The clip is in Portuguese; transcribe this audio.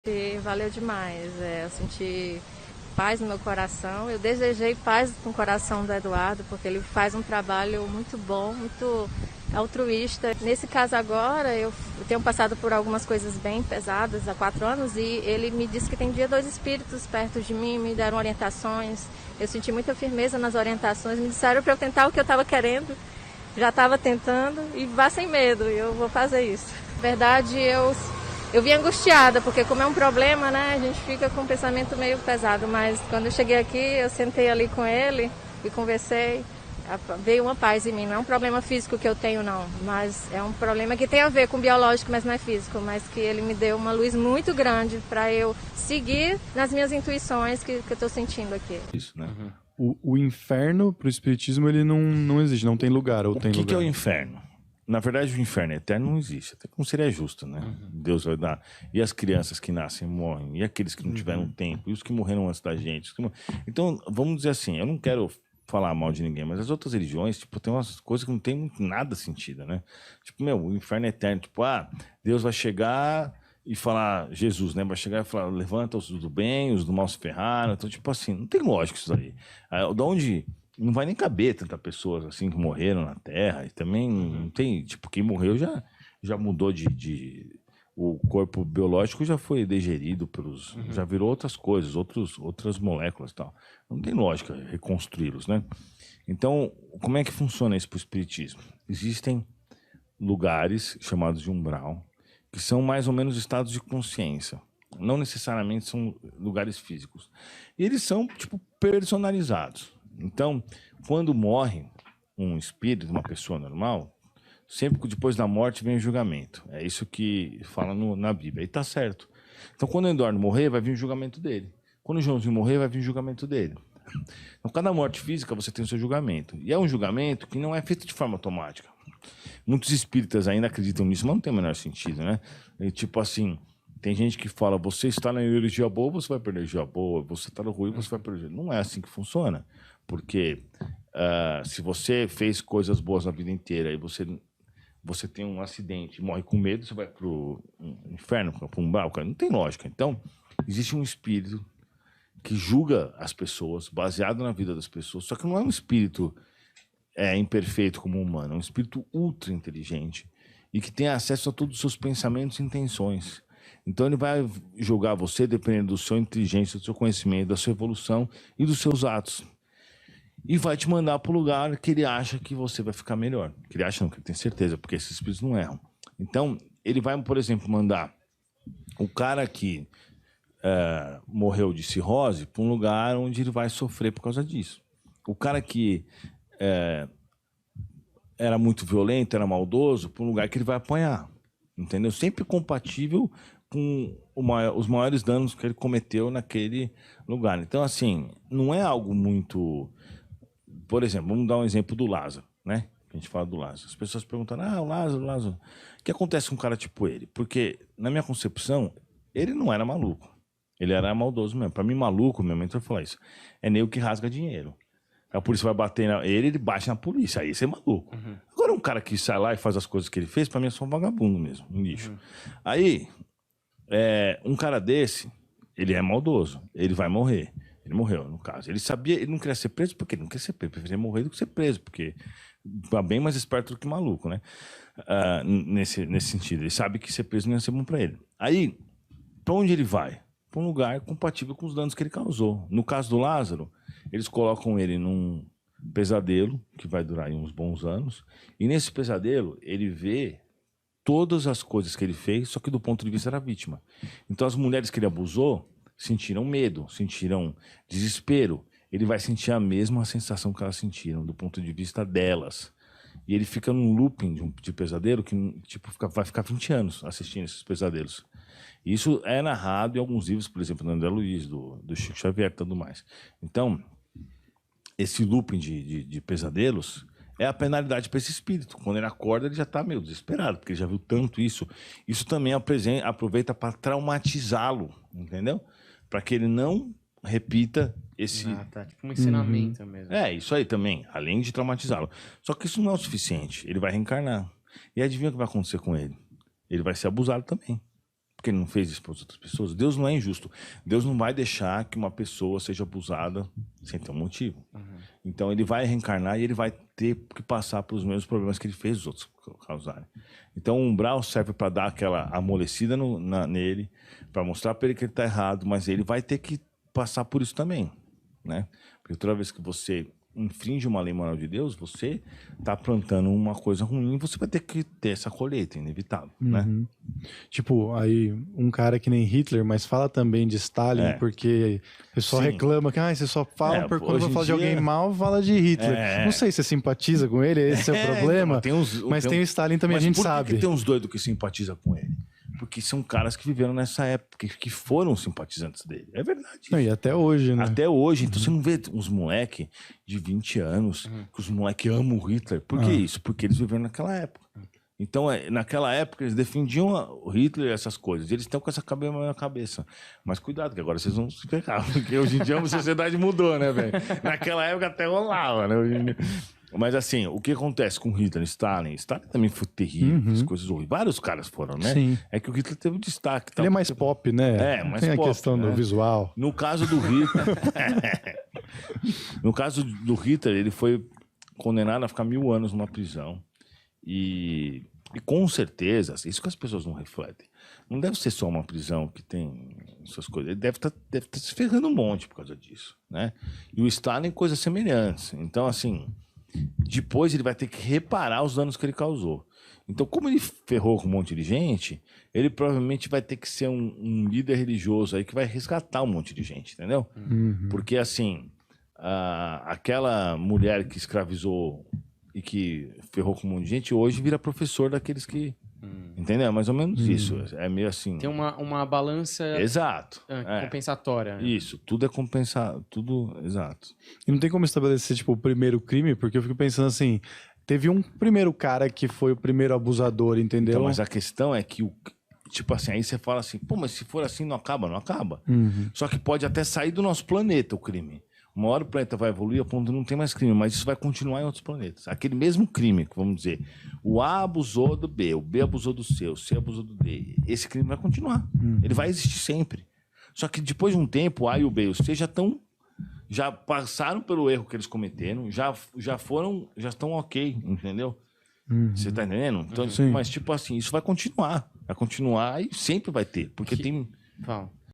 E valeu demais. Eu senti paz no meu coração. Eu desejei paz no coração do Eduardo, porque ele faz um trabalho muito bom, muito altruísta. Nesse caso agora, eu tenho passado por algumas coisas bem pesadas há 4 anos e ele me disse que tem dia dois espíritos perto de mim, me deram orientações. Eu senti muita firmeza nas orientações, me disseram para eu tentar o que eu estava querendo. Já estava tentando e vá sem medo, eu vou fazer isso. Na verdade, eu vim angustiada, porque como é um problema, né, a gente fica com um pensamento meio pesado, mas quando eu cheguei aqui, eu sentei ali com ele e conversei, veio uma paz em mim. Não é um problema físico que eu tenho, não, mas é um problema que tem a ver com o biológico, mas não é físico, mas que ele me deu uma luz muito grande para eu seguir nas minhas intuições que eu estou sentindo aqui. Isso, né? O inferno, pro espiritismo, ele não existe, não tem lugar, ou tem lugar. O que é o inferno? Na verdade, o inferno eterno não existe. Até como seria justo, né? Deus vai dar. E as crianças que nascem e morrem, e aqueles que não tiveram tempo, e os que morreram antes da gente. Então, vamos dizer assim, eu não quero falar mal de ninguém, mas as outras religiões, tipo, tem umas coisas que não tem nada sentido, né? Tipo, o inferno eterno, tipo, Deus vai chegar e falar, Jesus, né? Vai chegar e falar, levanta os do bem, os do mal se ferraram. Então, tipo assim, não tem lógica isso daí. Da onde não vai nem caber tanta pessoas assim que morreram na Terra. E também não tem, tipo, quem morreu já mudou o corpo biológico já foi digerido pelos, já virou outras coisas, outras moléculas e tal. Não tem lógica reconstruí-los, né? Então, como é que funciona isso para o espiritismo? Existem lugares chamados de umbral, que são mais ou menos estados de consciência. Não necessariamente são lugares físicos. E eles são, tipo, personalizados. Então, quando morre um espírito, uma pessoa normal, sempre que depois da morte vem o julgamento. É isso que fala na Bíblia. E tá certo. Então, quando o Eduardo morrer, vai vir o julgamento dele. Quando o Joãozinho morrer, vai vir o julgamento dele. Então, cada morte física, você tem o seu julgamento. E é um julgamento que não é feito de forma automática. Muitos espíritas ainda acreditam nisso, mas não tem o menor sentido, né? E, tipo assim, tem gente que fala, você está na energia boa, você vai perder energia boa. Você está no ruim, você vai perder. Não é assim que funciona. Porque se você fez coisas boas na vida inteira e você tem um acidente, morre com medo, você vai pro inferno, pro umbral, não tem lógica. Então, existe um espírito que julga as pessoas, baseado na vida das pessoas, só que não é um espírito imperfeito como humano, é um espírito ultra inteligente e que tem acesso a todos os seus pensamentos e intenções. Então ele vai julgar você dependendo da sua inteligência, do seu conhecimento, da sua evolução e dos seus atos. E vai te mandar para o lugar que ele acha que você vai ficar melhor. Que ele acha não, que ele tem certeza, porque esses espíritos não erram. Então, ele vai, por exemplo, mandar o cara que morreu de cirrose para um lugar onde ele vai sofrer por causa disso. O cara que era muito violento, era maldoso, para um lugar que ele vai apanhar. Entendeu? Sempre compatível com os maiores danos que ele cometeu naquele lugar. Então, assim, não é algo muito... Por exemplo, vamos dar um exemplo do Lázaro, né? A gente fala do Lázaro. As pessoas perguntam, o Lázaro. O que acontece com um cara tipo ele? Porque, na minha concepção, ele não era maluco. Ele era maldoso mesmo. Para mim, maluco, meu mentor falou isso, é nego que rasga dinheiro. A polícia vai bater ele bate na polícia. Aí você é maluco. Agora, um cara que sai lá e faz as coisas que ele fez, para mim é só um vagabundo mesmo, um lixo. Aí, um cara desse, ele é maldoso. Ele vai morrer. Ele morreu, no caso. Ele sabia, ele não queria ser preso porque ele não queria ser preso. Preferia morrer do que ser preso, porque tá bem mais esperto do que maluco, né? Nesse sentido. Ele sabe que ser preso não ia ser bom pra ele. Aí, pra onde ele vai? Pra um lugar compatível com os danos que ele causou. No caso do Lázaro, eles colocam ele num pesadelo, que vai durar aí uns bons anos. E nesse pesadelo, ele vê todas as coisas que ele fez, só que do ponto de vista da vítima. Então, as mulheres que ele abusou sentiram medo, sentiram desespero. Ele vai sentir a mesma sensação que elas sentiram, do ponto de vista delas. E ele fica num looping de pesadelo que tipo, vai ficar 20 anos assistindo esses pesadelos. Isso é narrado em alguns livros, por exemplo, do André Luiz, do Chico Xavier e tudo mais. Então, esse looping de pesadelos é a penalidade para esse espírito. Quando ele acorda, ele já está meio desesperado, porque ele já viu tanto isso. Isso também aproveita para traumatizá-lo, entendeu? Para que ele não repita esse... tá. Tipo um ensinamento mesmo. Isso aí também, além de traumatizá-lo. Só que isso não é o suficiente. Ele vai reencarnar. E adivinha o que vai acontecer com ele? Ele vai ser abusado também. porque ele não fez isso para as outras pessoas. Deus não é injusto. Deus não vai deixar que uma pessoa seja abusada sem ter um motivo. Então ele vai reencarnar e ele vai ter que passar pelos mesmos problemas que ele fez os outros causarem. Então o umbral serve para dar aquela amolecida nele, para mostrar para ele que ele está errado, mas ele vai ter que passar por isso também, né? Porque toda vez que você infringe uma lei moral de Deus, você está plantando uma coisa ruim, você vai ter que ter essa colheita, inevitável, né? Tipo, aí um cara que nem Hitler, mas fala também de Stalin, porque o pessoal reclama que você só fala quando vai falar de alguém mal, fala de Hitler. Não sei se você simpatiza com ele, esse é o problema. Mas tem o Stalin também, a gente sabe. Por que tem uns doidos que simpatizam com ele? Porque são caras que viveram nessa época, que foram simpatizantes dele. É verdade. E até hoje, né? Até hoje. Então você não vê uns moleque de 20 anos, que os moleque amam o Hitler. Por que isso? Porque eles viveram naquela época. Então, naquela época, eles defendiam o Hitler e essas coisas. Eles estão com essa cabeça. Mas cuidado, que agora vocês vão se ferrar. Porque hoje em dia a sociedade mudou, né, velho? Naquela época até rolava, né? Hoje em dia... Mas assim, o que acontece com Hitler, Stalin? Stalin também foi terrível, as coisas horríveis. Vários caras foram, né? Sim. É que o Hitler teve destaque. Ele é mais pop, né? Mais tem pop. A questão do visual. No caso do Hitler... no caso do Hitler, ele foi condenado a ficar 1000 anos numa prisão. E com certeza, isso que as pessoas não refletem. Não deve ser só uma prisão que tem essas coisas. Ele deve estar se ferrando um monte por causa disso, né? E o Stalin, coisas semelhantes. Então, assim... Depois ele vai ter que reparar os danos que ele causou. Então, como ele ferrou com um monte de gente, ele provavelmente vai ter que ser um líder religioso aí que vai resgatar um monte de gente, entendeu? Porque, assim, aquela mulher que escravizou e que ferrou com um monte de gente, hoje vira professor daqueles que... Entendeu? É mais ou menos isso. É meio assim... Tem uma balança... Exato. Compensatória. Né? Isso. Tudo é compensado. Tudo... Exato. E não tem como estabelecer, tipo, o primeiro crime, porque eu fico pensando assim... Teve um primeiro cara que foi o primeiro abusador, entendeu? Então, mas a questão é que tipo assim, aí você fala assim, pô, mas se for assim não acaba? Não acaba. Só que pode até sair do nosso planeta o crime. Uma hora o planeta vai evoluir a ponto de não ter mais crime, mas isso vai continuar em outros planetas. Aquele mesmo crime, vamos dizer, o A abusou do B, o B abusou do C, o C abusou do D. Esse crime vai continuar. Ele vai existir sempre. Só que depois de um tempo, o A e o B e o C já passaram pelo erro que eles cometeram, já estão ok, entendeu? Você tá entendendo? Então, mas tipo assim, isso vai continuar e sempre vai ter, porque tem... Fala.